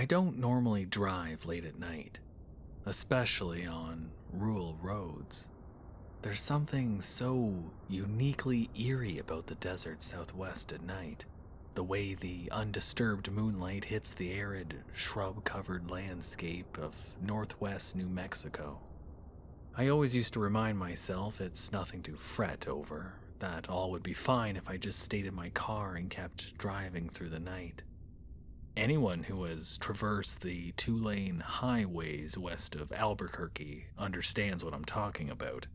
I don't normally drive late at night, especially on rural roads. There's something so uniquely eerie about the desert Southwest at night. The way the undisturbed moonlight hits the arid, shrub-covered landscape of northwest New Mexico. I always used to remind myself it's nothing to fret over, that all would be fine if I just stayed in my car and kept driving through the night. Anyone who has traversed the two-lane highways west of Albuquerque understands what I'm talking about.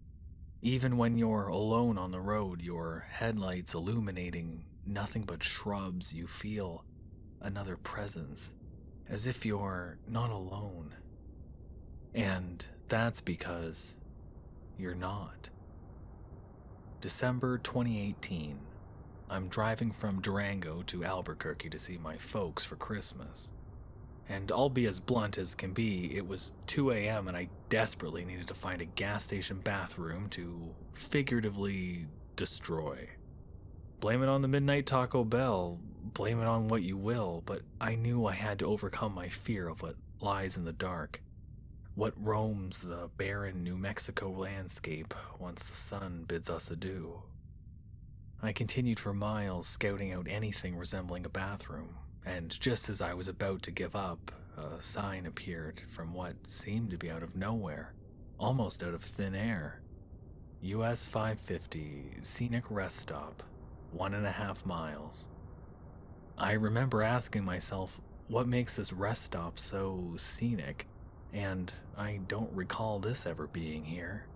Even when you're alone on the road, your headlights illuminating nothing but shrubs, you feel another presence, as if you're not alone. And that's because you're not. December 2018. I'm driving from Durango to Albuquerque to see my folks for Christmas. And I'll be as blunt as can be, it was 2 a.m. and I desperately needed to find a gas station bathroom to figuratively destroy. Blame it on the midnight Taco Bell, blame it on what you will, but I knew I had to overcome my fear of what lies in the dark. What roams the barren New Mexico landscape once the sun bids us adieu. I continued for miles, scouting out anything resembling a bathroom, and just as I was about to give up, a sign appeared from what seemed to be out of nowhere, almost out of thin air. US 550, scenic rest stop, 1.5 miles. I remember asking myself, what makes this rest stop so scenic? And I don't recall this ever being here.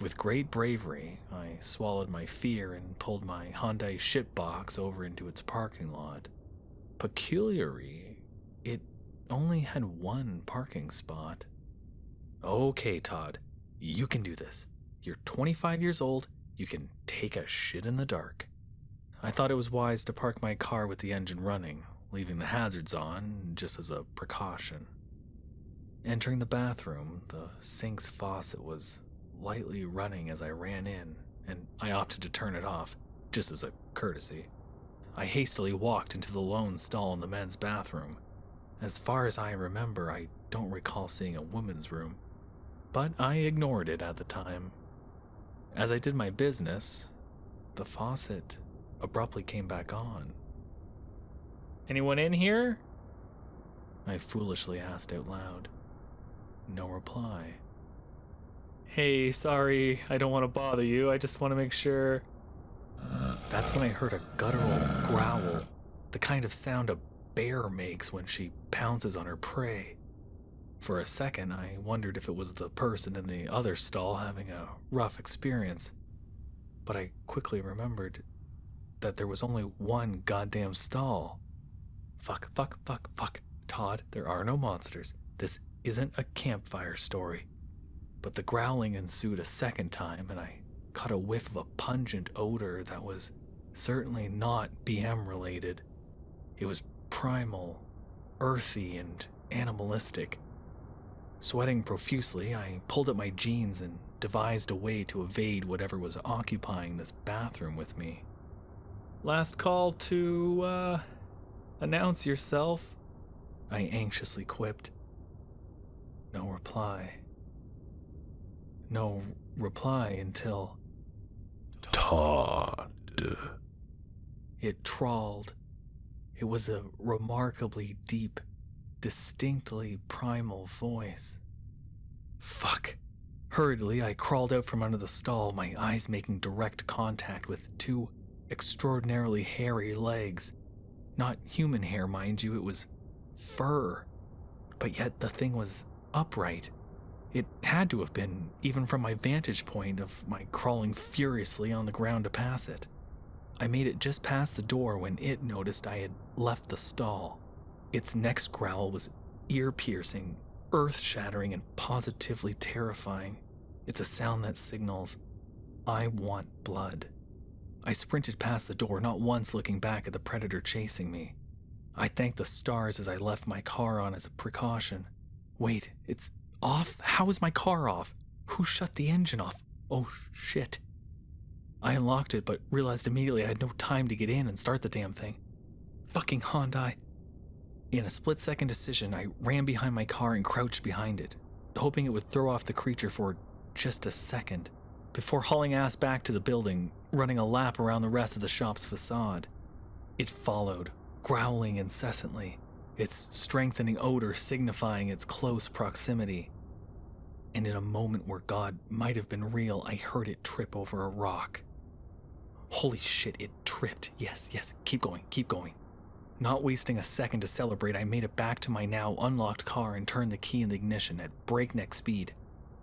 With great bravery, I swallowed my fear and pulled my Hyundai shitbox over into its parking lot. Peculiarly, it only had one parking spot. Okay, Todd, you can do this. You're 25 years old, you can take a shit in the dark. I thought it was wise to park my car with the engine running, leaving the hazards on just as a precaution. Entering the bathroom, the sink's faucet was lightly running as I ran in, and I opted to turn it off, just as a courtesy. I hastily walked into the lone stall in the men's bathroom. As far as I remember, I don't recall seeing a women's room, but I ignored it at the time. As I did my business, the faucet abruptly came back on. "Anyone in here?" I foolishly asked out loud. No reply. "Hey, sorry, I don't want to bother you, I just want to make sure." That's when I heard a guttural growl, the kind of sound a bear makes when she pounces on her prey. For a second, I wondered if it was the person in the other stall having a rough experience, but I quickly remembered that there was only one goddamn stall. Fuck, Todd, there are no monsters. This isn't a campfire story. But the growling ensued a second time, and I caught a whiff of a pungent odor that was certainly not BM related. It was primal, earthy, and animalistic. Sweating profusely, I pulled up my jeans and devised a way to evade whatever was occupying this bathroom with me. "Last call to, announce yourself," I anxiously quipped. No reply. No reply until... Todd. It trawled. It was a remarkably deep, distinctly primal voice. Fuck. Hurriedly, I crawled out from under the stall, my eyes making direct contact with two extraordinarily hairy legs. Not human hair, mind you, it was fur. But yet the thing was upright. It had to have been, even from my vantage point of my crawling furiously on the ground to pass it. I made it just past the door when it noticed I had left the stall. Its next growl was ear-piercing, earth-shattering, and positively terrifying. It's a sound that signals, I want blood. I sprinted past the door, not once looking back at the predator chasing me. I thanked the stars as I left my car on as a precaution. Wait, it's off? How is my car off? Who shut the engine off? Oh, shit. I unlocked it, but realized immediately I had no time to get in and start the damn thing. Fucking Hyundai. In a split-second decision, I ran behind my car and crouched behind it, hoping it would throw off the creature for just a second, before hauling ass back to the building, running a lap around the rest of the shop's facade. It followed, growling incessantly, its strengthening odor signifying its close proximity. And in a moment where God might have been real, I heard it trip over a rock. Holy shit, it tripped. Yes, keep going. Not wasting a second to celebrate, I made it back to my now unlocked car and turned the key in the ignition at breakneck speed.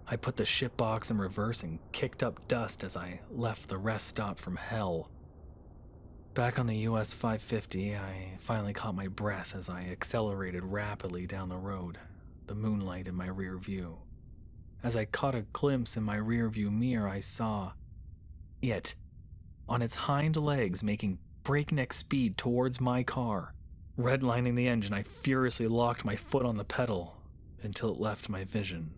I put the shitbox in reverse and kicked up dust as I left the rest stop from hell. Back on the US 550, I finally caught my breath as I accelerated rapidly down the road, the moonlight in my rear view. As I caught a glimpse in my rearview mirror, I saw it, on its hind legs, making breakneck speed towards my car. Redlining the engine, I furiously locked my foot on the pedal until it left my vision.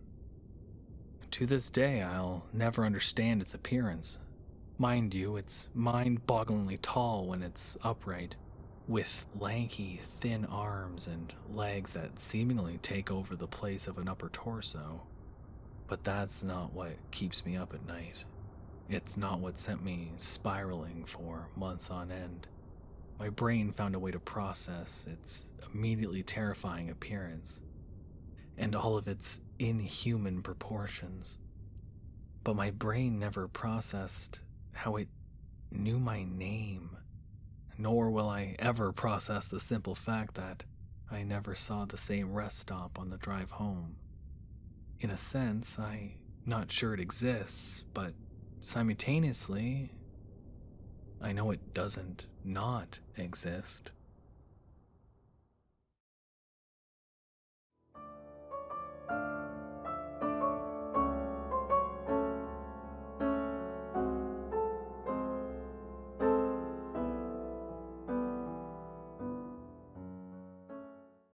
To this day, I'll never understand its appearance. Mind you, it's mind-bogglingly tall when it's upright, with lanky, thin arms and legs that seemingly take over the place of an upper torso. But that's not what keeps me up at night. It's not what sent me spiraling for months on end. My brain found a way to process its immediately terrifying appearance, and all of its inhuman proportions. But my brain never processed how it knew my name, nor will I ever process the simple fact that I never saw the same rest stop on the drive home. In a sense, I'm not sure it exists, but simultaneously, I know it doesn't not exist.